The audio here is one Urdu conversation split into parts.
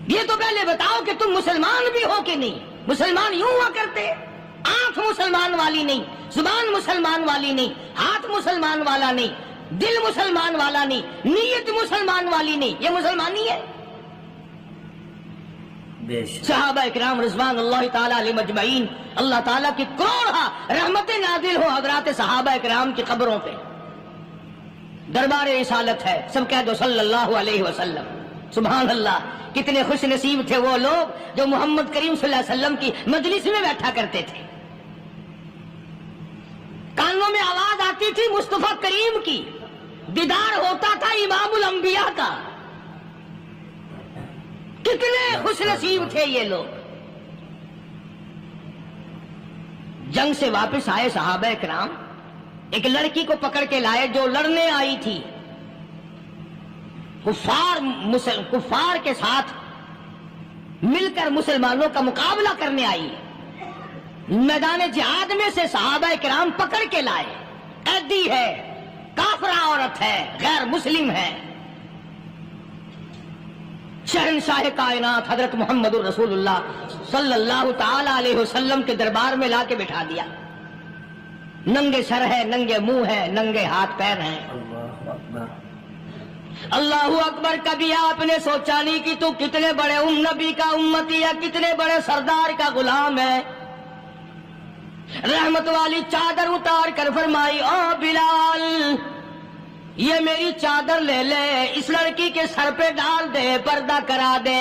یہ تو پہلے بتاؤ کہ تم مسلمان بھی ہو کہ نہیں؟ مسلمان یوں ہوا کرتے، آنکھ مسلمان والی نہیں، زبان مسلمان والی نہیں، ہاتھ مسلمان والا نہیں، دل مسلمان والا نہیں، نیت مسلمان والی نہیں، یہ مسلمانی ہے؟ صحابہ اکرام رضوان اللہ تعالیٰ علیہ مجمعین، اللہ تعالیٰ کی کروڑ رحمت نازل ہو حضرات صحابہ اکرام کی قبروں پہ۔ دربار رسالت ہے، سب کہہ دو صلی اللہ علیہ وسلم۔ سبحان اللہ، کتنے خوش نصیب تھے وہ لوگ جو محمد کریم صلی اللہ علیہ وسلم کی مجلس میں بیٹھا کرتے تھے۔ کانوں میں آواز آتی تھی مصطفیٰ کریم کی، دیدار ہوتا تھا امام الانبیاء کا۔ کتنے خوش نصیب تھے یہ لوگ۔ جنگ سے واپس آئے صحابہ اکرام، ایک لڑکی کو پکڑ کے لائے جو لڑنے آئی تھی، کفار کے ساتھ مل کر مسلمانوں کا مقابلہ کرنے آئی۔ میدان جہاد میں سے صحابہ کرام پکڑ کے لائے، قیدی ہے، کافرہ عورت ہے، غیر مسلم ہے۔ شہنشاہ کائنات حضرت محمد الرسول اللہ صلی اللہ تعالی علیہ وسلم کے دربار میں لا کے بٹھا دیا۔ ننگے سر ہے، ننگے منہ ہے، ننگے ہاتھ پیر ہیں۔ اللہ اکبر۔ کبھی آپ نے سوچا نہیں کہ تو کتنے بڑے نبی کا امتی ہے، کتنے بڑے سردار کا غلام ہے؟ رحمت والی چادر اتار کر فرمائی، او بلال یہ میری چادر لے لے، اس لڑکی کے سر پہ ڈال دے، پردہ کرا دے۔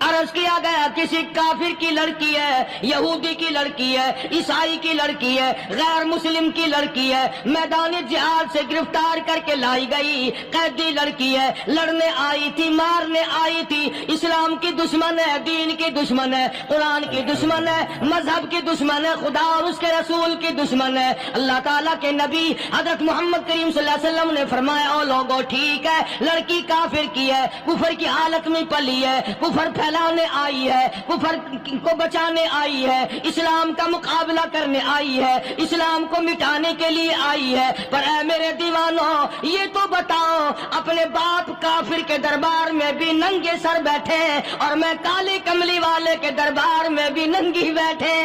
عرض کیا گیا کسی کافر کی لڑکی ہے، یہودی کی لڑکی ہے، عیسائی کی لڑکی ہے، غیر مسلم کی لڑکی ہے، میدان جہاد سے گرفتار کر کے لائی گئی، قیدی لڑکی ہے، لڑنے آئی تھی، مارنے آئی تھی، اسلام کی دشمن ہے، دین کی دشمن ہے، قرآن کی دشمن ہے، مذہب کی دشمن ہے، خدا اور اس کے رسول کی دشمن ہے۔ اللہ تعالیٰ کے نبی حضرت محمد کریم صلی اللہ علیہ وسلم نے فرمایا، او لوگو ٹھیک ہے، لڑکی کافر کی ہے، کفر کی حالت میں پلی ہے، کفر پھیلانے آئی ہے، کفر کو بچانے آئی ہے، اسلام کا مقابلہ کرنے آئی ہے، اسلام کو مٹانے کے لیے آئی ہے، پر اے میرے دیوانوں یہ تو بتاؤ، اپنے باپ کافر کے دربار میں بھی ننگے سر بیٹھے اور میں کالے کملی والے کے دربار میں بھی ننگی بیٹھے۔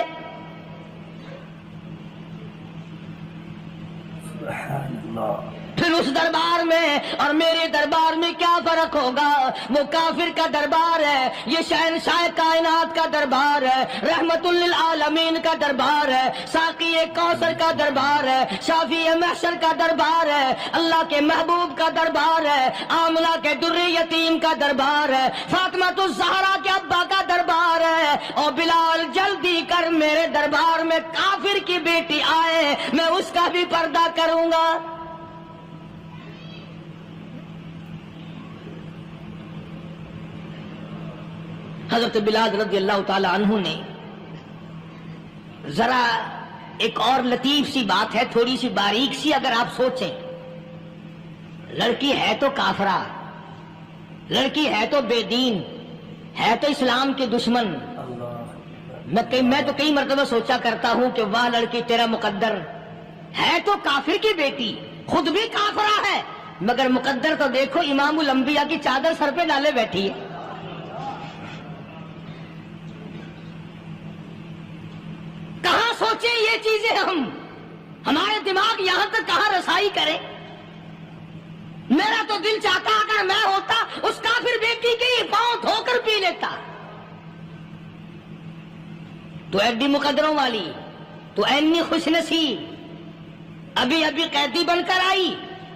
سبحان اللہ۔ پھر اس دربار میں اور میرے دربار میں کیا فرق ہوگا؟ وہ کافر کا دربار ہے، یہ شہنشاہ کائنات کا دربار ہے، رحمت للعالمین کا دربار ہے، ساقی کوثر کا دربار ہے، شافی محشر کا دربار ہے، اللہ کے محبوب کا دربار ہے، آمنہ کے در یتیم کا دربار ہے، فاطمہ الزہرا کے ابا کا دربار ہے۔ اور بلال جلدی کر، میرے دربار میں کافر کی بیٹی آئے، میں اس کا بھی پردہ کروں گا۔ حضرت بلال رضی اللہ تعالی عنہ نے ذرا ایک اور لطیف سی بات ہے، تھوڑی سی باریک سی، اگر آپ سوچیں، لڑکی ہے تو کافرہ، لڑکی ہے تو بے دین، ہے تو اسلام کے دشمن۔ میں تو کئی مرتبہ سوچا کرتا ہوں کہ واہ لڑکی تیرا مقدر، ہے تو کافر کی بیٹی، خود بھی کافرہ ہے، مگر مقدر تو دیکھو، امام الانبیاء کی چادر سر پہ ڈالے بیٹھی ہے۔ کہاں سوچیں یہ چیزیں ہمارے دماغ یہاں تک کہاں رسائی کرے؟ میرا تو دل چاہتا اگر میں ہوتا اس کافر بیٹی کے ہی پاؤں دھو کر پی لیتا۔ تو ایڈی مقدروں والی، تو اینی خوش نصیب، ابھی ابھی قیدی بن کر آئی،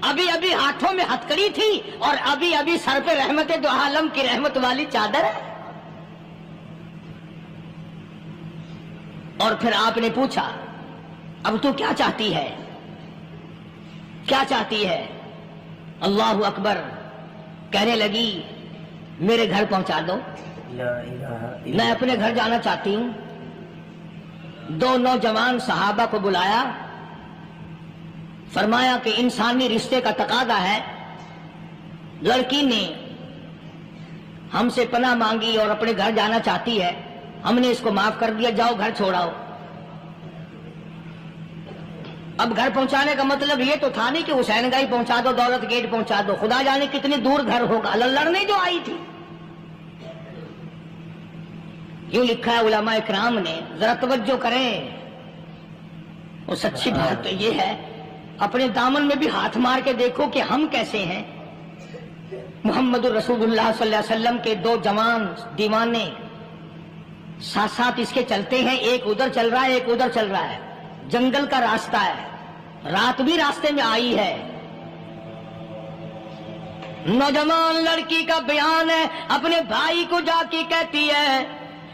ابھی ابھی ہاتھوں میں ہتکڑی تھی، اور ابھی ابھی سر پہ رحمت دو عالم کی رحمت والی چادر ہے۔ اور پھر آپ نے پوچھا اب تو کیا چاہتی ہے؟ کیا چاہتی ہے؟ اللہ اکبر، کہنے لگی میرے گھر پہنچا دو، میں اپنے گھر جانا چاہتی ہوں۔ دو نوجوان صحابہ کو بلایا، فرمایا کہ انسانی رشتے کا تقاضا ہے، لڑکی نے ہم سے پناہ مانگی اور اپنے گھر جانا چاہتی ہے، ہم نے اس کو معاف کر دیا، جاؤ گھر چھوڑاؤ۔ اب گھر پہنچانے کا مطلب یہ تو تھا نہیں کہ حسین گائی پہنچا دو، دولت گیٹ پہنچا دو، خدا جانے کتنی دور گھر ہوگا، لڑنے جو آئی تھی۔ یوں لکھا ہے علماء اکرام نے، ذرا توجہ کریں، اور سچی بات تو یہ ہے اپنے دامن میں بھی ہاتھ مار کے دیکھو کہ ہم کیسے ہیں۔ محمد الرسول اللہ صلی اللہ علیہ وسلم کے دو جوان دیوانے ساتھ ساتھ اس کے چلتے ہیں، ایک ادھر چل رہا ہے ایک ادھر چل رہا ہے، جنگل کا راستہ ہے، رات بھی راستے میں آئی ہے۔ نوجوان لڑکی کا بیان ہے، اپنے بھائی کو جا کے کہتی ہے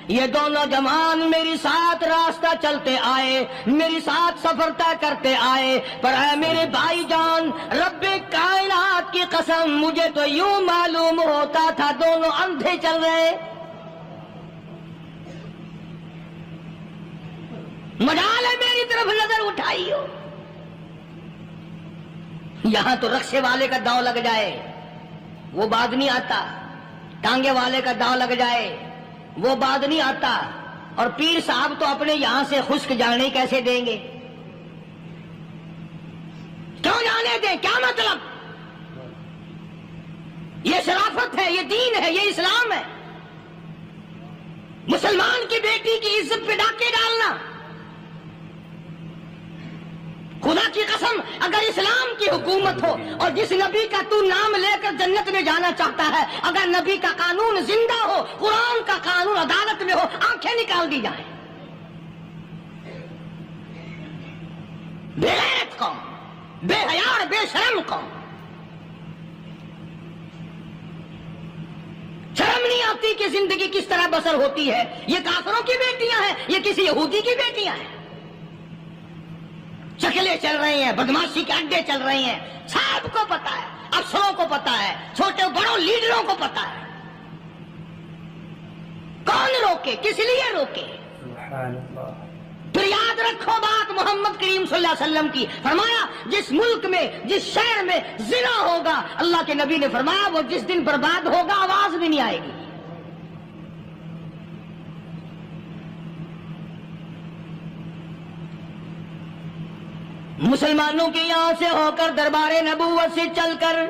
یہ دونوں جوان میری ساتھ راستہ چلتے آئے، میری ساتھ سفر طے کرتے آئے، پر اے میرے بھائی جان، رب کائنات کی قسم مجھے تو یوں معلوم ہوتا تھا دونوں اندھے چل رہے۔ مجال ہے میری طرف نظر اٹھائی ہو، یہاں تو رکشے والے کا داؤ لگ جائے وہ بعد نہیں آتا، ٹانگے والے کا داؤ لگ جائے وہ بعد نہیں آتا، اور پیر صاحب تو اپنے یہاں سے خشک جانے کیسے دیں گے؟ کیوں جانے دیں؟ کیا مطلب؟ یہ شرافت ہے، یہ دین ہے، یہ اسلام ہے۔ مسلمان کی بیٹی کی عزت پہ ڈاکے ڈالنا، خدا کی قسم اگر اسلام کی حکومت ہو اور جس نبی کا تو نام لے کر جنت میں جانا چاہتا ہے، اگر نبی کا قانون زندہ ہو، قرآن کا قانون عدالت میں ہو، آنکھیں نکال دی جائیں۔ بے غیرت قوم، بے حیا اور بے شرم قوم، شرم نہیں آتی کہ زندگی کس طرح بسر ہوتی ہے۔ یہ کافروں کی بیٹیاں ہیں، یہ کسی یہودی کی بیٹیاں ہیں، شکلیں چل رہی ہیں، بدماشی کے اڈے چل رہی ہیں، سب کو پتا ہے، افسروں کو پتا ہے، چھوٹے بڑوں لیڈروں کو پتا ہے۔ کون روکے؟ کس لیے روکے؟ سبحان اللہ۔ پھر یاد رکھو بات محمد کریم صلی اللہ علیہ وسلم کی، فرمایا جس ملک میں جس شہر میں زنا ہوگا، اللہ کے نبی نے فرمایا وہ جس دن برباد ہوگا آواز بھی نہیں آئے گی۔ مسلمانوں کے یہاں سے ہو کر دربار نبوت سے چل کر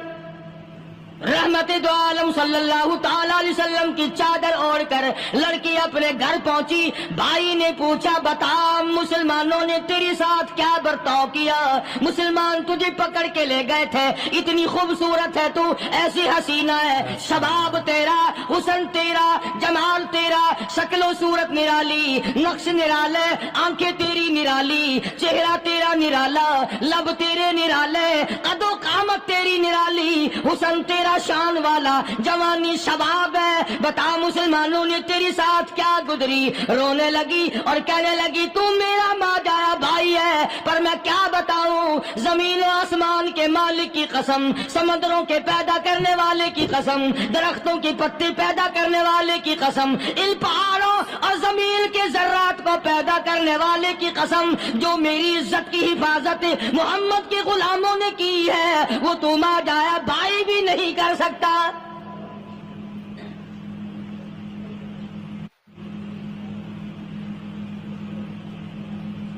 رحمت دو عالم صلی اللہ تعالی علیہ وسلم کی چادر اوڑھ کر لڑکی اپنے گھر پہنچی۔ بھائی نے پوچھا بتا مسلمانوں نے تیرے ساتھ کیا برتاؤ کیا؟ مسلمان تجھے پکڑ کے لے گئے تھے، اتنی خوبصورت ہے تو، ایسی حسینہ ہے، شباب تیرا، حسن تیرا، جمال تیرا، شکل و صورت نرالی، نقش نرالے، آنکھیں تیری نرالی، چہرہ تیرا نرالا، لب تیرے نرالے، قد و قامت تیری نرالی، حسن تیرا شان والا، جوانی شباب ہے، بتا مسلمانوں نے تیرے ساتھ کیا گزری؟ رونے لگی اور کہنے لگی تو میرا ماجرا بھائی ہے، پر میں کیا بتاؤں، زمین و آسمان کے مالک کی قسم، سمندروں کے پیدا کرنے والے کی قسم، درختوں کی پتے پیدا کرنے والے کی قسم، ان پہاڑوں اور زمین کے ذرات کو پیدا کرنے والے کی قسم، جو میری عزت کی حفاظت محمد کے غلاموں نے کی ہے، وہ تو ماجرا بھائی بھی نہیں کر سکتا۔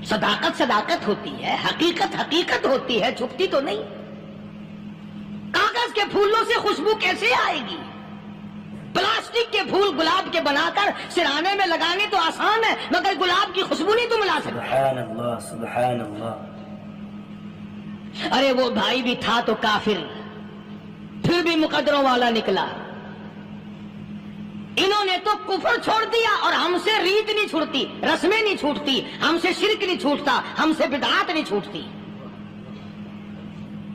صداقت صداقت ہوتی ہے، حقیقت حقیقت ہوتی ہے، چھپتی تو نہیں۔ کاغذ کے پھولوں سے خوشبو کیسے آئے گی؟ پلاسٹک کے پھول گلاب کے بنا کر سرانے میں لگانے تو آسان ہے، مگر گلاب کی خوشبو نہیں تم لا سکتے۔ سبحان اللہ، سبحان اللہ۔ ارے وہ بھائی بھی تھا تو کافر، پھر بھی مقدروں والا نکلا۔ انہوں نے تو کفر چھوڑ دیا، اور ہم سے ریت نہیں چھوٹتی، رسمیں نہیں چھوٹتی، ہم سے شرک نہیں چھوٹتا، ہم سے بدعات نہیں چھوٹتی۔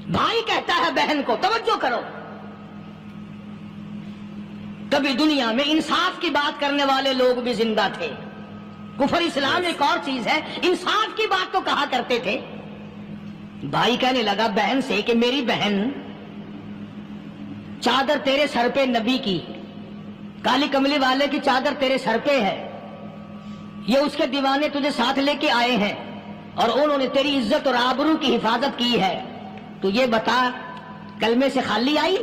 بھائی کہتا ہے بہن کو، توجہ کرو، کبھی دنیا میں انصاف کی بات کرنے والے لوگ بھی زندہ تھے۔ کفر اسلام ایک اور چیز ہے، انصاف کی بات تو کہا کرتے تھے۔ بھائی کہنے لگا بہن سے کہ میری بہن، چادر تیرے سر پہ نبی کی، کالی کملی والے کی چادر تیرے سر پہ ہے، یہ اس کے دیوانے تجھے ساتھ لے کے آئے ہیں، اور انہوں نے تیری عزت اور آبرو کی حفاظت کی ہے، تو یہ بتا کلمے سے خالی آئی؟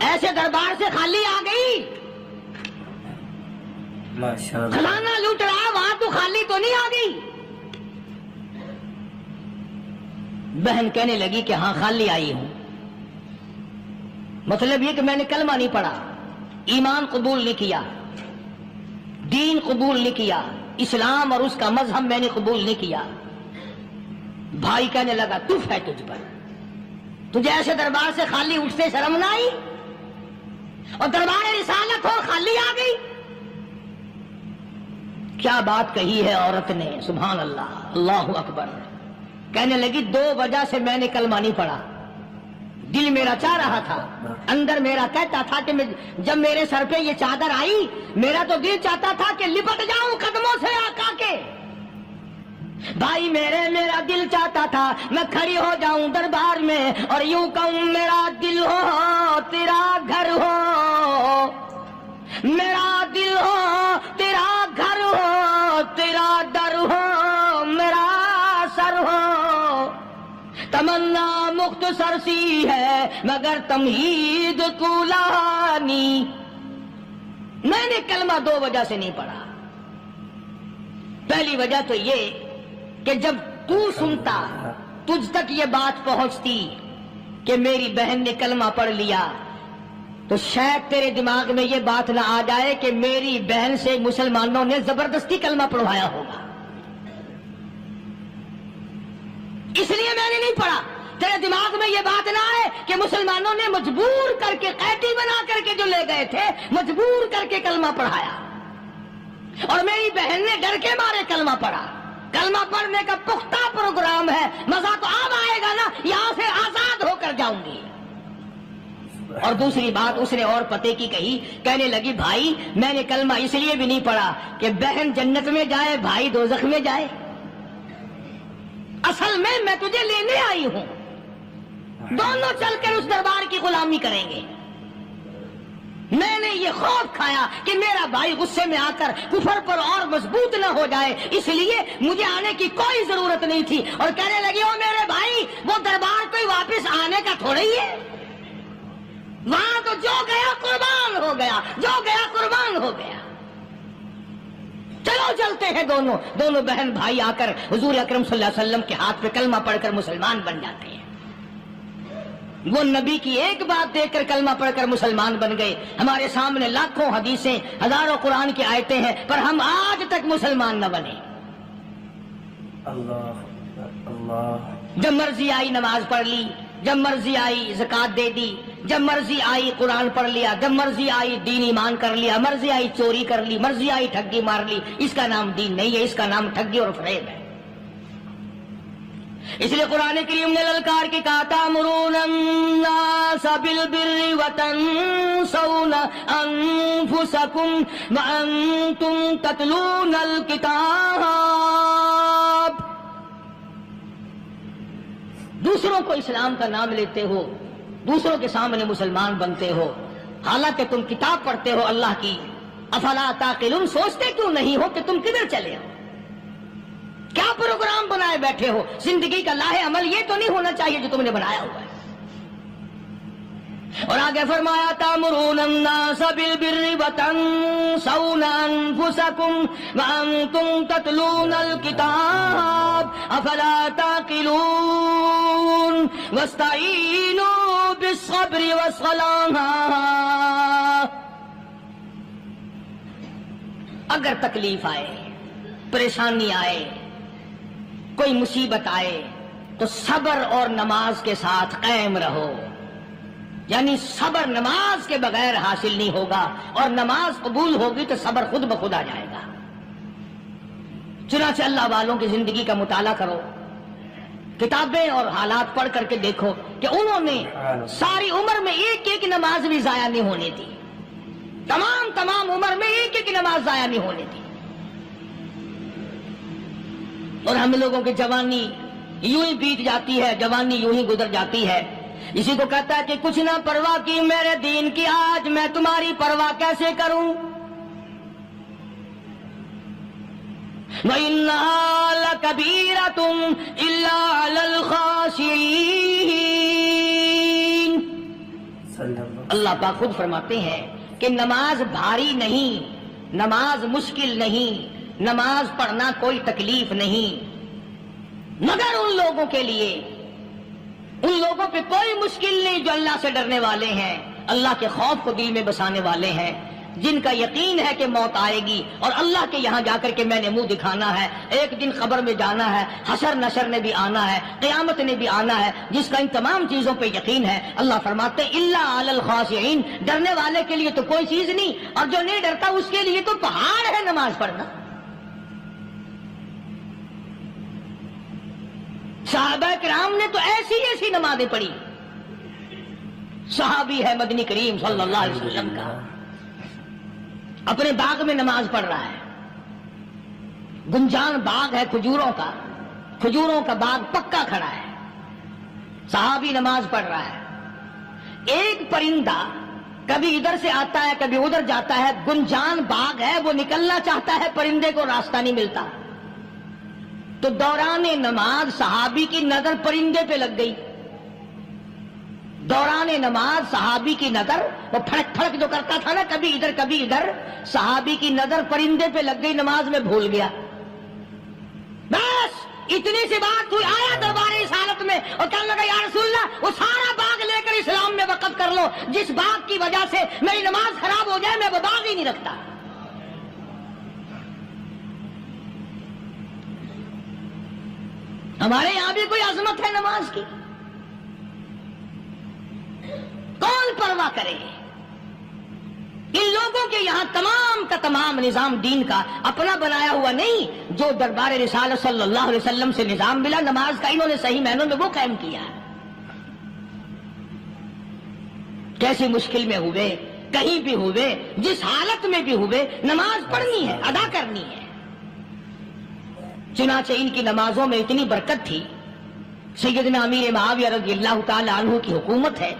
ایسے دربار سے خالی آ گئی؟ ماشاء اللہ۔ خزانہ لوٹ رہا، وہاں تو خالی تو نہیں آ گئی؟ بہن کہنے لگی کہ ہاں خالی آئی ہوں، مطلب یہ کہ میں نے کلمہ نہیں پڑھا، ایمان قبول نہیں کیا، دین قبول نہیں کیا، اسلام اور اس کا مذہب میں نے قبول نہیں کیا۔ بھائی کہنے لگا تف ہے تجھ پر، تجھے ایسے دربار سے خالی اٹھتے شرم نہ آئی، اور دربار رسالت ہو خالی آ گئی۔ کیا بات کہی ہے عورت نے، سبحان اللہ، اللہ اکبر۔ کہنے لگی 2 وجہ سے میں نے کلمہ نہیں پڑھا، دل میرا چاہ رہا تھا، اندر میرا کہتا تھا کہ جب میرے سر پہ یہ چادر آئی میرا تو دل چاہتا تھا کہ لپٹ جاؤں قدموں سے آقا کے۔ بھائی میرا دل چاہتا تھا میں کھڑی ہو جاؤں دربار میں اور یوں کہوں میرا دل ہو تیرا گھر ہو، میرا دل ہو تیرا گھر ہو، تیرا در ہو میرا سر ہو۔ تمنا مختصر سی ہے مگر تمہید طولانی۔ میں نے کلمہ 2 وجہ سے نہیں پڑھا۔ پہلی وجہ تو یہ کہ جب تو سنتا، تجھ تک یہ بات پہنچتی کہ میری بہن نے کلمہ پڑھ لیا، تو شاید تیرے دماغ میں یہ بات نہ آ جائے کہ میری بہن سے مسلمانوں نے زبردستی کلمہ پڑھوایا ہوگا، اس لیے میں نے نہیں پڑھا۔ تیرے دماغ میں یہ بات نہ آئے کہ مسلمانوں نے مجبور کر کے، قیدی بنا کر کے جو لے گئے تھے، مجبور کر کے کلمہ پڑھایا، اور میری بہن نے ڈر کے مارے کلمہ پڑھا۔ کلمہ پڑھنے کا پختہ پروگرام ہے، مزہ تو اب آئے گا نا، یہاں سے آزاد ہو کر جاؤں گی۔ اور دوسری بات اس نے اور پتے کی کہی، کہنے لگی بھائی میں نے کلمہ اس لیے بھی نہیں پڑھا کہ بہن جنت میں جائے بھائی دوزخ میں جائے، اصل میں تجھے لینے آئی ہوں، دونوں چل کر اس دربار کی غلامی کریں گے۔ میں نے یہ خوف کھایا کہ میرا بھائی غصے میں آ کر کفر پر اور مضبوط نہ ہو جائے، اس لیے مجھے آنے کی کوئی ضرورت نہیں تھی۔ اور کہنے لگی او میرے بھائی وہ دربار کوئی واپس آنے کا تھوڑا ہی ہے، وہاں تو جو گیا قربان ہو گیا، جو گیا قربان ہو گیا۔ چلو چلتے ہیں دونوں بہن بھائی آ کر حضور اکرم صلی اللہ علیہ وسلم کے ہاتھ پہ کلمہ پڑھ کر مسلمان بن جاتے ہیں۔ وہ نبی کی ایک بات دیکھ کر کلمہ پڑھ کر مسلمان بن گئے۔ ہمارے سامنے لاکھوں حدیثیں، ہزاروں قرآن کی آیتیں ہیں، پر ہم آج تک مسلمان نہ بنے۔ اللہ جب مرضی آئی نماز پڑھ لی، جب مرضی آئی زکوٰۃ دے دی، جب مرضی آئی قرآن پڑھ لیا، جب مرضی آئی دین ایمان کر لیا، مرضی آئی چوری کر لی، مرضی آئی ٹھگی مار لی۔ اس کا نام دین نہیں ہے، اس کا نام ٹھگی اور فریب ہے۔ اس لیے قرآن کریم نے للکار کے کہا تأمرون الناس بالبر وتنسون انفسکم وانتم تتلون الکتاب۔ دوسروں کو اسلام کا نام لیتے ہو، دوسروں کے سامنے مسلمان بنتے ہو، حالانکہ تم کتاب پڑھتے ہو اللہ کی۔ افلا تعقلون، سوچتے کیوں نہیں ہو کہ تم کدھر چلے ہو؟ کیا پروگرام بنائے بیٹھے ہو؟ زندگی کا لاہ عمل یہ تو نہیں ہونا چاہیے جو تم نے بنایا ہوا ہے۔ اور آگے فرمایا تأمرون الناس بالبر وتنسون انفسکم وانتم تتلون الکتاب افلا تعقلون واستعینوا بالصبر والصلاة۔ اگر تکلیف آئے، پریشانی آئے، کوئی مصیبت آئے تو صبر اور نماز کے ساتھ قائم رہو۔ یعنی صبر نماز کے بغیر حاصل نہیں ہوگا، اور نماز قبول ہوگی تو صبر خود بخود آ جائے گا۔ چنانچہ اللہ والوں کی زندگی کا مطالعہ کرو، کتابیں اور حالات پڑھ کر کے دیکھو کہ انہوں نے ساری عمر میں ایک ایک نماز بھی ضائع نہیں ہونے دی، تمام عمر میں ایک ایک نماز ضائع نہیں ہونے دی۔ اور ہم لوگوں کی جوانی یوں ہی بیت جاتی ہے، جوانی یوں ہی گزر جاتی ہے۔ اسی کو کہتا ہے کہ کچھ نہ پرواہ کی میرے دین کی، آج میں تمہاری پرواہ کیسے کروں؟ وَإِنَّهَا لَكَبِيرَةٌ إِلَّا عَلَى الْخَاشِعِينَ۔ اللہ پاک خود فرماتے ہیں کہ نماز بھاری نہیں، نماز مشکل نہیں، نماز پڑھنا کوئی تکلیف نہیں، مگر ان لوگوں کے لیے ان لوگوں پہ کوئی مشکل نہیں جو اللہ سے ڈرنے والے ہیں، اللہ کے خوف کو دل میں بسانے والے ہیں، جن کا یقین ہے کہ موت آئے گی اور اللہ کے یہاں جا کر کے میں نے منہ دکھانا ہے، ایک دن قبر میں جانا ہے، حشر نشر نے بھی آنا ہے، قیامت نے بھی آنا ہے، جس کا ان تمام چیزوں پہ یقین ہے۔ اللہ فرماتے ہیں الا علی الخاشعین، ڈرنے والے کے لیے تو کوئی چیز نہیں، اور جو نہیں ڈرتا اس کے لیے تو پہاڑ ہے نماز پڑھنا۔ صحابہ کرام نے تو ایسی ایسی نمازیں پڑھی۔ صحابی ہے مدنی کریم صلی اللہ علیہ وسلم کا، اپنے باغ میں نماز پڑھ رہا ہے، گنجان باغ ہے کھجوروں کا، کھجوروں کا باغ پکا کھڑا ہے، صحابی نماز پڑھ رہا ہے۔ ایک پرندہ کبھی ادھر سے آتا ہے کبھی ادھر جاتا ہے، گنجان باغ ہے، وہ نکلنا چاہتا ہے، پرندے کو راستہ نہیں ملتا، تو دوران نماز صحابی کی نظر پرندے پہ لگ گئی۔ دوران نماز صحابی کی نظر، وہ پھڑک پھڑک جو کرتا تھا نا کبھی ادھر کبھی ادھر، صحابی کی نظر پرندے پہ لگ گئی، نماز میں بھول گیا۔ بس اتنی سی بات ہوئی، آیا دربار رسالت میں اور کہنے لگا یا رسول اللہ وہ سارا باغ لے کر اسلام میں وقف کر لو، جس باغ کی وجہ سے میری نماز خراب ہو جائے میں وہ باغ ہی نہیں رکھتا۔ ہمارے یہاں بھی کوئی عظمت ہے نماز کی؟ کون پرواہ کرے؟ ان لوگوں کے یہاں تمام کا تمام نظام دین کا اپنا بنایا ہوا نہیں، جو دربار رسالت صلی اللہ علیہ وسلم سے نظام ملا نماز کا، انہوں نے صحیح معنوں میں وہ قائم کیا ہے۔ کیسی مشکل میں ہوئے، کہیں بھی ہوئے، جس حالت میں بھی ہوئے، نماز پڑھنی ہے، ادا کرنی ہے۔ چنانچہ ان کی نمازوں میں اتنی برکت تھی، سیدنا امیر معاویہ رضی اللہ تعالی عنہ کی حکومت ہے،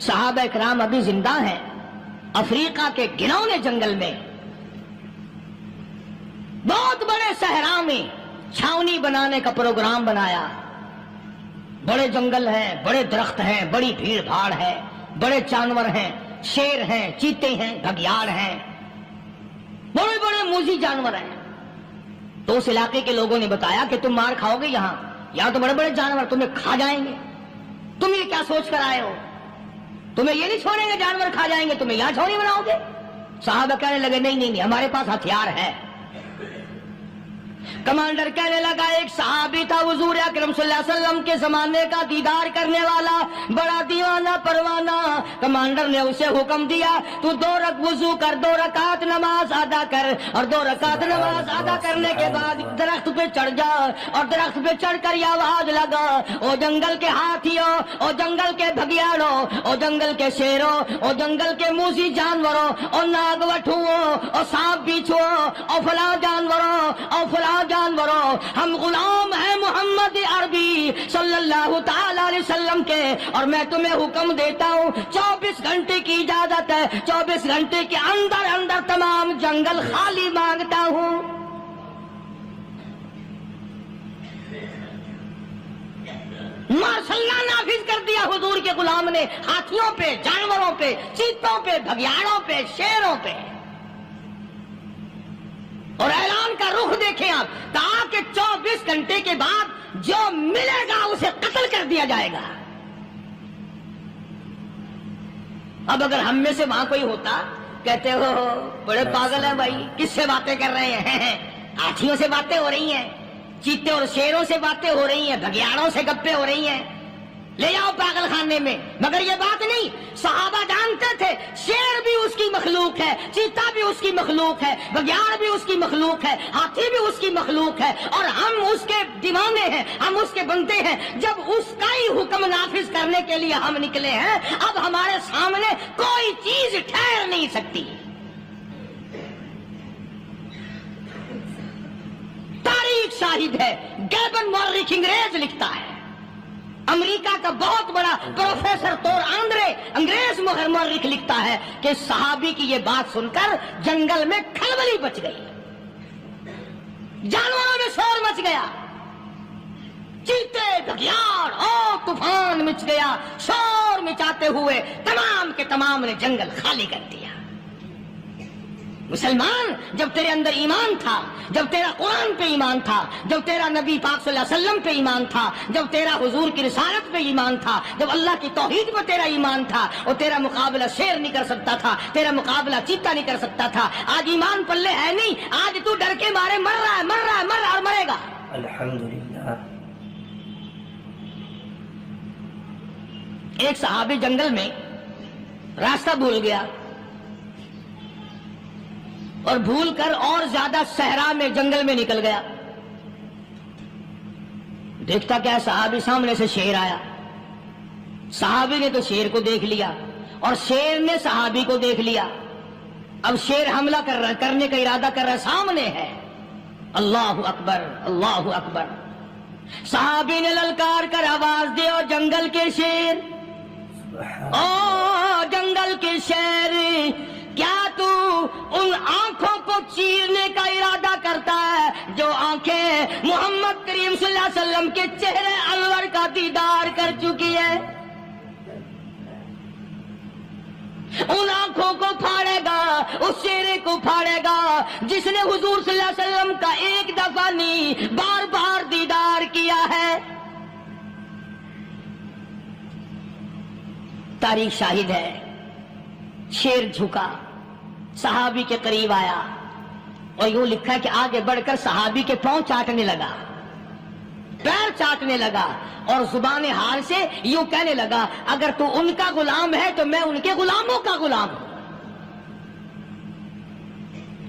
صحابہ اکرام ابھی زندہ ہیں، افریقہ کے گھنونے جنگل میں بہت بڑے صحرا میں چھاونی بنانے کا پروگرام بنایا۔ بڑے جنگل ہیں، بڑے درخت ہیں، بڑی بھیڑ بھاڑ ہے، بڑے جانور ہیں، شیر ہیں، چیتے ہیں، گھگیاڑ ہیں، بڑے بڑے موذی جانور ہیں۔ تو اس علاقے کے لوگوں نے بتایا کہ تم مار کھاؤ گے، یہاں تو بڑے بڑے جانور تمہیں کھا جائیں گے، تم یہ کیا سوچ کر آئے ہو؟ تمہیں یہ نہیں چھوڑیں گے، جانور کھا جائیں گے، تمہیں یہاں چھوڑی بناؤ گے؟ صحابہ کہنے لگے نہیں، ہمارے پاس ہتھیار ہے۔ کمانڈر کہنے لگا، ایک صحابی تھا حضور اکرم صلی اللہ علیہ وسلم کے زمانے کا دیدار کرنے والا، بڑا دیوانہ پروانہ۔ کمانڈر نے اسے حکم دیا تو 2 رکعت وضو کر، 2 رکعت نماز ادا کر، اور 2 رکعت نماز ادا کرنے کے بعد درخت پہ چڑھ جا، اور درخت پہ چڑھ کر یہ آواز لگا، او جنگل کے ہاتھیوں، او جنگل کے بھگیاڑوں، او جنگل کے شیروں، او جنگل کے موذی جانوروں، اور ناگ وٹھوؤں، اور سانپ بیچھوؤں، اور فلاں جانوروں، اور فلاں جانوروں، ہم غلام ہیں محمد عربی صلی اللہ تعالی علیہ وسلم کے، اور میں تمہیں حکم دیتا ہوں 24 گھنٹے کی اجازت ہے، 24 گھنٹے کے اندر اندر تمام جنگل خالی مانگتا ہوں۔ ماشاء اللہ نافذ کر دیا حضور کے غلام نے، ہاتھیوں پہ، جانوروں پہ، چیتوں پہ، بھگیاڑوں پہ، شیروں پہ۔ اور اعلان کا رخ دیکھیں آپ، کہا کہ 24 گھنٹے کے بعد جو ملے گا اسے قتل کر دیا جائے گا۔ اب اگر ہم میں سے وہاں کوئی ہوتا، کہتے ہو بڑے پاگل ہیں بھائی، کس سے باتیں کر رہے ہیں؟ ہاتھیوں سے باتیں ہو رہی ہیں، چیتے اور شیروں سے باتیں ہو رہی ہیں، بھگیاڑوں سے گپیں ہو رہی ہیں، لے جاؤ پاگل خانے میں۔ مگر یہ بات نہیں، صحابہ جانتے تھے شیر بھی اس کی مخلوق ہے، چیتا بھی اس کی مخلوق ہے، بگیاڑ بھی اس کی مخلوق ہے، ہاتھی بھی اس کی مخلوق ہے، اور ہم اس کے دیوانے ہیں، ہم اس کے بندے ہیں۔ جب اس کا ہی حکم نافذ کرنے کے لیے ہم نکلے ہیں، اب ہمارے سامنے کوئی چیز ٹھہر نہیں سکتی۔ تاریخ شاہد ہے، گیبن مورخ انگریز لکھتا ہے، امریکہ کا بہت بڑا پروفیسر تور آندرے انگریز مورخ لکھتا ہے کہ صحابی کی یہ بات سن کر جنگل میں کھلبلی مچ گئی، جانوروں میں شور مچ گیا، چیتے، بھگیاڑ اور طوفان مچ گیا، شور مچاتے ہوئے تمام کے تمام نے جنگل خالی کر دیا۔ مسلمان، جب تیرے اندر ایمان تھا، جب تیرا قرآن پہ ایمان تھا، جب تیرا نبی پاک صلی اللہ علیہ وسلم پہ ایمان تھا، جب تیرا حضور کی رسالت پہ ایمان تھا، جب اللہ کی توحید پہ تیرا ایمان تھا، اور تیرا مقابلہ شیر نہیں کر سکتا تھا، تیرا مقابلہ چیتا نہیں کر سکتا تھا. آج ایمان پلے ہے نہیں، آج تو ڈر کے مارے مر رہا ہے، مر رہا ہے، مر رہا ہے اور مرے گا. الحمدللہ. ایک صحابی جنگل میں راستہ بھول گیا اور بھول کر اور زیادہ صحرا میں جنگل میں نکل گیا. دیکھتا کیا صحابی سامنے سے شیر آیا. صحابی نے تو شیر کو دیکھ لیا اور شیر نے صحابی کو دیکھ لیا. اب شیر حملہ کرنے کا ارادہ کر رہا، سامنے ہے. اللہ اکبر، اللہ اکبر. صحابی نے للکار کر آواز دے، اور جنگل کے شیر، او جنگل کے شیر، کیا تو ان آنکھوں کو چیرنے کا ارادہ کرتا ہے جو آنکھیں محمد کریم صلی اللہ علیہ وسلم کے چہرے انور کا دیدار کر چکی ہے؟ ان آنکھوں کو پھاڑے گا، اس چہرے کو پھاڑے گا جس نے حضور صلی اللہ علیہ وسلم کا ایک دفعہ نہیں بار بار دیدار کیا ہے. تاریخ شاہد ہے. شیر جھکا، صحابی کے قریب آیا اور یوں لکھا کہ آگے بڑھ کر صحابی کے پاؤں چاٹنے لگا، پیر چاٹنے لگا، اور زبان حال سے یوں کہنے لگا، اگر تو ان کا غلام ہے تو میں ان کے غلاموں کا غلام ہوں.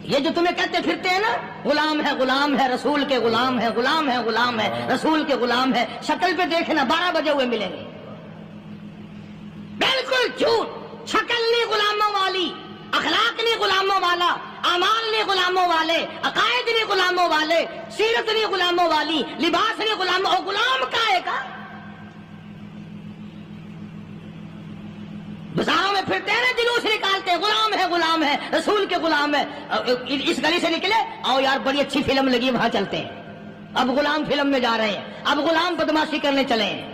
یہ جو تمہیں کہتے پھرتے ہیں نا، غلام ہے، غلام ہے، رسول کے غلام ہے، غلام ہے، غلام ہے، رسول کے غلام ہے، شکل پہ دیکھنا 12 بجے ہوئے ملیں گے. بالکل جھوٹ. شکل نہیں غلاموں والی، اخلاق نہیں غلاموں والا، اعمال نہیں غلاموں والے، عقائد نہیں غلاموں والے، سیرت نہیں غلاموں والی، لباس نہیں غلاموں. اور غلام کائے کا؟ بازاروں میں پھرتے ہیں نا، جلوس نکالتے ہیں، غلام ہے، غلام ہے، رسول کے غلام ہے. اس گلی سے نکلے، آؤ یار بڑی اچھی فلم لگی، وہاں چلتے ہیں. اب غلام فلم میں جا رہے ہیں، اب غلام بدماشی کرنے چلے ہیں.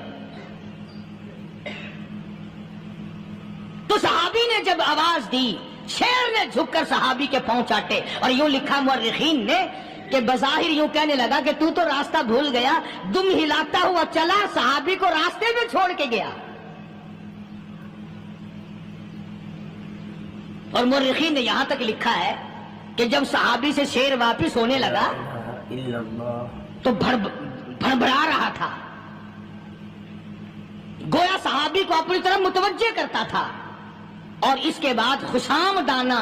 تو صحابی نے جب آواز دی، شیر نے جھک کر صحابی کے پاؤں چاٹے، اور یوں لکھا مورخین نے کہ بظاہر یوں کہنے لگا کہ تو راستہ بھول گیا، دم ہلاتا ہوا چلا، صحابی کو راستے میں چھوڑ کے گیا. اور مورخین نے یہاں تک لکھا ہے کہ جب صحابی سے شیر واپس ہونے لگا تو بھڑبڑا رہا تھا، گویا صحابی کو اپنی طرف متوجہ کرتا تھا، اور اس کے بعد خوشامدانہ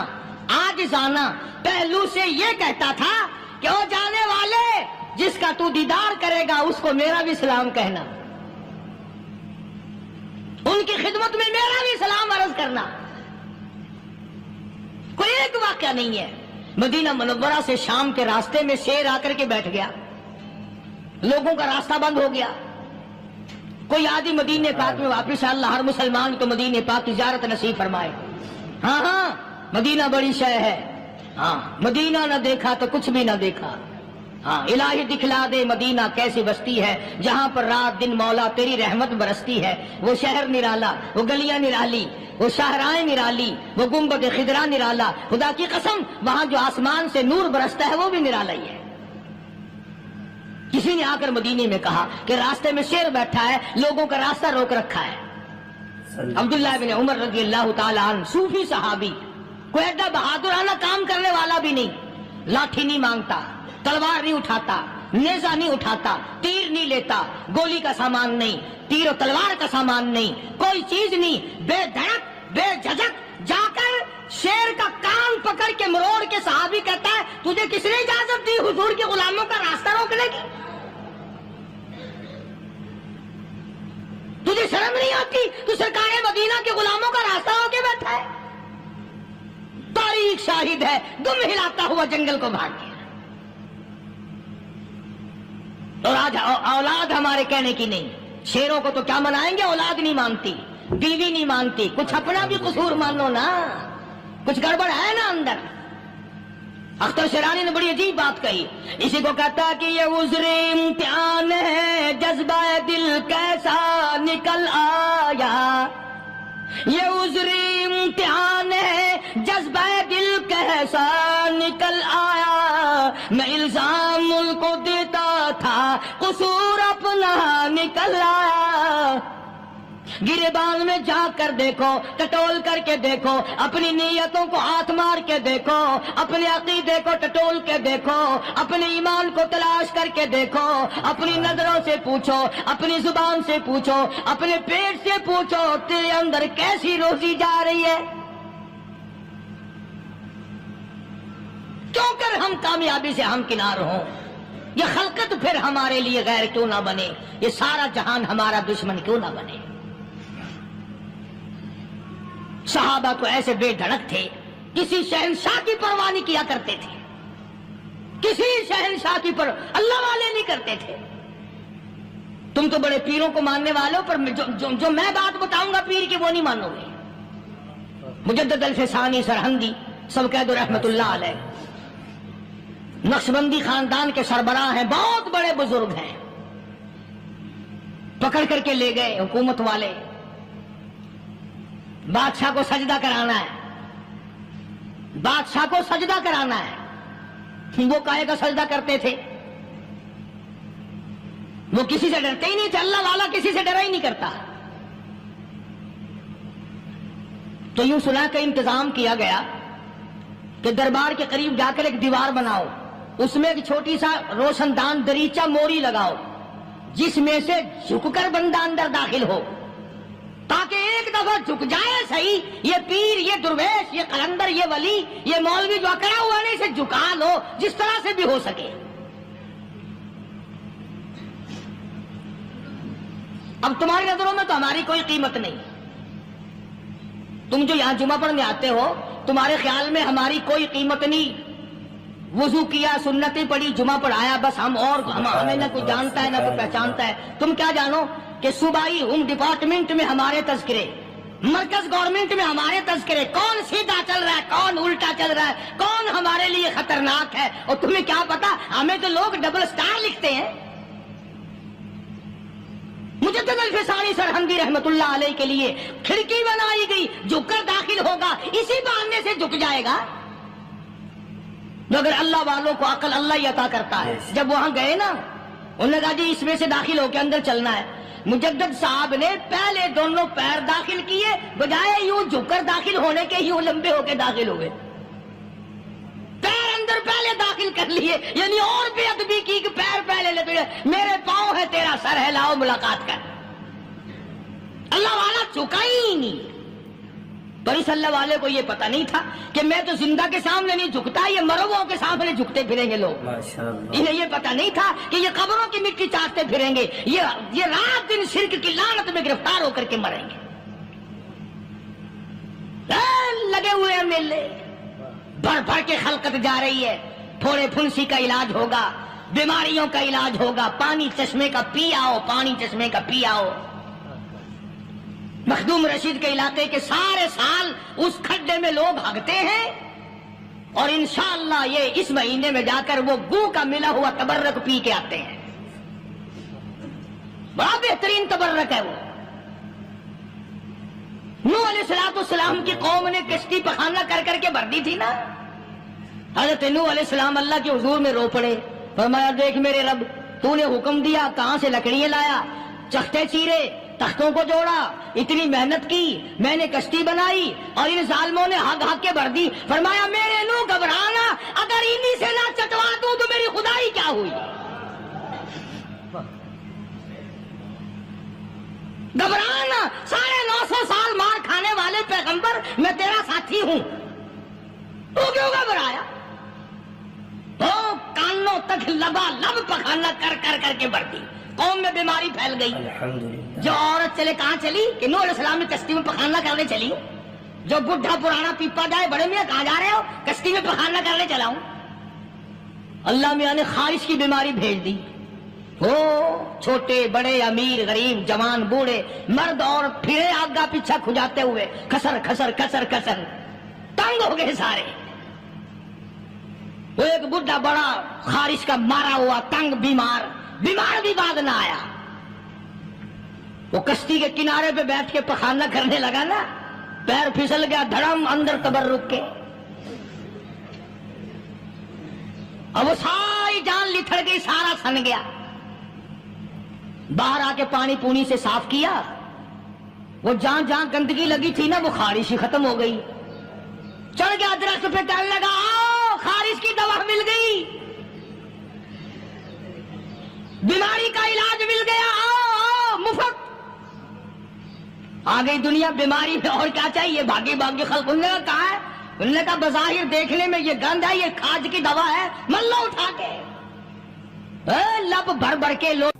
عاجزانہ پہلو سے یہ کہتا تھا کہ او جانے والے، جس کا تو دیدار کرے گا اس کو میرا بھی سلام کہنا، ان کی خدمت میں میرا بھی سلام عرض کرنا. کوئی ایک واقعہ نہیں ہے. مدینہ منورہ سے شام کے راستے میں شیر آ کر کے بیٹھ گیا، لوگوں کا راستہ بند ہو گیا. کوئی آدمی مدینے پاک میں واپس، اللہ ہر مسلمان کو مدینے پاک کی زیارت نصیب فرمائے. ہاں ہاں، مدینہ بڑی شے ہے. ہاں، مدینہ نہ دیکھا تو کچھ بھی نہ دیکھا. ہاں، الہی دکھلا دے مدینہ کیسی بستی ہے، جہاں پر رات دن مولا تیری رحمت برستی ہے. وہ شہر نرالا، وہ گلیاں نرالی، وہ شاہراہیں نرالی، وہ گنبد خضرا نرالا. خدا کی قسم، وہاں جو آسمان سے نور برستا ہے وہ بھی نرالا ہی ہے. کسی نے آ کر مدینے میں کہا کہ راستے میں شیر بیٹھا ہے، لوگوں کا راستہ روک رکھا ہے. عبداللہ بن عمر رضی اللہ تعالیٰ عنہ، صوفی صحابی، کوئی ایڈا بہادرانہ کام کرنے والا بھی نہیں، لاٹھی نہیں مانگتا، تلوار نہیں اٹھاتا، نیزہ نہیں اٹھاتا، تیر نہیں لیتا، گولی کا سامان نہیں، تیر و تلوار کا سامان نہیں، کوئی چیز نہیں، بے دھڑک بے جھجک جا کر شیر کا کان پکڑ کے مروڑ کے صحابی کہتا ہے، تجھے کس نے اجازت دی حضور کے غلاموں کا راستہ روکنے کی؟ تجھے شرم نہیں آتی؟ تو سرکار مدینہ کے غلاموں کا راستہ ہو کے بیٹھا ہے. تاریخ شاہد ہے، دم ہلاتا ہوا جنگل کو بھاگ گیا. اور آج اولاد ہمارے کہنے کی نہیں. شیروں کو تو کیا منائیں گے، اولاد نہیں مانتی، بیوی نہیں مانتی. کچھ اپنا بھی قصور مانو نا، کچھ گڑبڑ ہے نا اندر. اختر شیرانی نے بڑی عجیب بات کہی، اسی کو کہتا کہ یہ عذر امتحان ہے، جذبہ دل کیسا نکل آیا. یہ عذر امتحان ہے، جذبہ دل کیسا کے بعد میں جا کر دیکھو، ٹٹول کر کے دیکھو، اپنی نیتوں کو ہاتھ مار کے دیکھو، اپنے عقیدے کو ٹٹول کے دیکھو، اپنے ایمان کو تلاش کر کے دیکھو، اپنی نظروں سے پوچھو، اپنی زبان سے پوچھو، اپنے پیٹ سے پوچھو، تیرے اندر کیسی روزی جا رہی ہے؟ کیوں کر ہم کامیابی سے ہمکنار ہوں؟ یہ خلقت پھر ہمارے لیے غیر کیوں نہ بنے؟ یہ سارا جہان ہمارا دشمن کیوں نہ بنے؟ صحابہ تو ایسے بے دھڑک تھے، کسی شہنشاہ کی پرواہ نہیں کیا کرتے تھے، کسی شہنشاہ کی اللہ والے نہیں کرتے تھے۔ تم تو بڑے پیروں کو ماننے والوں، پر جو میں بات بتاؤں گا پیر کی وہ نہیں مانو گے۔ مجدد الفسانی سرہندی سب کہہ دو رحمت اللہ علیہ، نقشبندی خاندان کے سربراہ ہیں، بہت بڑے بزرگ ہیں، پکڑ کر کے لے گئے حکومت والے، بادشاہ کو سجدہ کرانا ہے، بادشاہ کو سجدہ کرانا ہے۔ وہ کائے کا سجدہ کرتے تھے؟ وہ کسی سے ڈرتے ہی نہیں تھے، اللہ والا کسی سے ڈرا ہی نہیں کرتا۔ تو یوں صلح کا انتظام کیا گیا کہ دربار کے قریب جا کر ایک دیوار بناؤ، اس میں ایک چھوٹی سا روشن دان دریچہ موری لگاؤ، جس میں سے جھک کر بندہ اندر داخل ہو، تاکہ ایک دفعہ جھک جائے صحیح، یہ پیر، یہ درویش، یہ قلندر، یہ ولی، یہ مولوی جو اکڑا ہوا نہیں، اسے جھکا لو جس طرح سے بھی ہو سکے۔ اب تمہاری نظروں میں تو ہماری کوئی قیمت نہیں، تم جو یہاں جمعہ پڑھنے آتے ہو، تمہارے خیال میں ہماری کوئی قیمت نہیں، وضو کیا، سنتیں پڑھی، جمعہ پڑھایا، بس ہمیں نہ کوئی جانتا ہے نہ کوئی پہچانتا ہے۔ تم کیا جانو کہ صوبائی ہوم ڈپارٹمنٹ میں ہمارے تذکرے، مرکز گورنمنٹ میں ہمارے تذکرے، کون سیدھا چل رہا ہے، کون الٹا چل رہا ہے، کون ہمارے لیے خطرناک ہے، اور تمہیں کیا پتا؟ ہمیں تو لوگ ڈبل سٹار لکھتے ہیں۔ مجدد الفسانی سرہندی رحمت اللہ علیہ کے لیے کھڑکی بنائی گئی، جھک کر داخل ہوگا، اسی بہانے سے جھک جائے گا۔ مگر اللہ والوں کو عقل اللہ ہی عطا کرتا ہے۔ جب وہاں گئے نا، انہوں نے کہا جی اس میں سے داخل ہو کے اندر چلنا ہے۔ مجدد صاحب نے پہلے دونوں پیر داخل کیے، بجائے یوں جھک کر داخل ہونے کے یوں لمبے ہو کے داخل ہوئے، پیر اندر پہلے داخل کر لیے، یعنی اور بے ادبی کی کہ پیر پہلے لے گئے، میرے پاؤں ہے تیرا سر ہے، لاؤ ملاقات کر۔ اللہ والا جھکا ہی نہیں۔ پر اس اللہ والے کو یہ پتہ نہیں تھا کہ میں تو زندہ کے سامنے نہیں جھکتا، یہ مرووں کے سامنے جھکتے پھریں گے لوگ۔ انہیں یہ پتہ نہیں تھا کہ یہ قبروں کی مٹی چاٹتے پھریں گے، یہ رات دن شرک کی لعنت میں گرفتار ہو کر کے مریں گے۔ لگے ہوئے ہیں میلے، بھر بھر کے خلقت جا رہی ہے، تھوڑے پھنسی کا علاج ہوگا، بیماریوں کا علاج ہوگا، پانی چشمے کا پی آؤ، پانی چشمے کا پی آؤ۔ مخدوم رشید کے علاقے کے سارے سال اس کھڈے میں لوگ بھاگتے ہیں، اور انشاءاللہ یہ اس مہینے میں جا کر وہ گو کا ملا ہوا تبرک پی کے آتے ہیں۔ بڑا بہترین تبرک ہے وہ۔ نوح علیہ السلام کی قوم نے کشتی پخانہ کر کر کے بھر دی تھی نا، حضرت نوح علیہ السلام اللہ کے حضور میں رو پڑے، فرمایا دیکھ میرے رب، تو نے حکم دیا، کہاں سے لکڑیاں لایا، چختے چیرے، تختوں کو جوڑا، اتنی محنت کی، میں نے کشتی بنائی، اور ان ظالموں نے ہگ ہگ کے بھر دی۔ فرمایا میرے نو گھبرانا، اگر انہی سے نہ چٹوا دوں تو میری خدائی کیا ہوئی؟ گھبرانا، 950 سال مار کھانے والے پیغمبر، میں تیرا ساتھی ہوں، تو کیوں گھبرایا؟ تو کانوں تک لبا لب پخانا کر کر کر کے بھر دی، قوم میں بیماری پھیل گئی۔ جو عورت چلے کہاں چلی کہ نوح علیہ السلام نے کشتی میں پخانہ کرنے چلی، جو بڈھا پرانا پیپا جائے، بڑے میاں کہاں جا رہے ہو؟ کشتی میں پخانہ کرنے چلا ہوں۔ اللہ میاں نے خارش کی بیماری بھیج دی، ہو چھوٹے بڑے، امیر غریب، جوان بوڑھے، مرد اور پھرے آگا پیچھا کھجاتے ہوئے کسر کسر کسر کسر تنگ ہو گئے سارے۔ وہ ایک بڈھا بڑا خارش کا مارا ہوا تنگ بیمار بھی بعد نہ آیا، وہ کشتی کے کنارے پہ بیٹھ کے پخانہ کرنے لگا نا، پیر پھسل گیا، دھڑم اندر تبرک کے، اب وہ ساری جان لتھڑ گئی، سارا سن گیا۔ باہر آ کے پانی پونی سے صاف کیا، وہ جہاں جہاں گندگی لگی تھی نا وہ خارش ہی ختم ہو گئی. چڑھ گیا درخت پہ کہنے لگا آؤ خارش کی دوا مل گئی, بیماری کا علاج مل گیا, آؤ مفت. آ گئی دنیا بیماری میں, اور کیا چاہیے؟ بھاگی بھاگی خلق. انہوں نے کہا کہاں ہے؟ انہوں نے کہا بظاہر دیکھنے میں یہ گند ہے, یہ کھاج کی دوا ہے, مل لو اٹھا کے. لب بھر بھر کے لوگ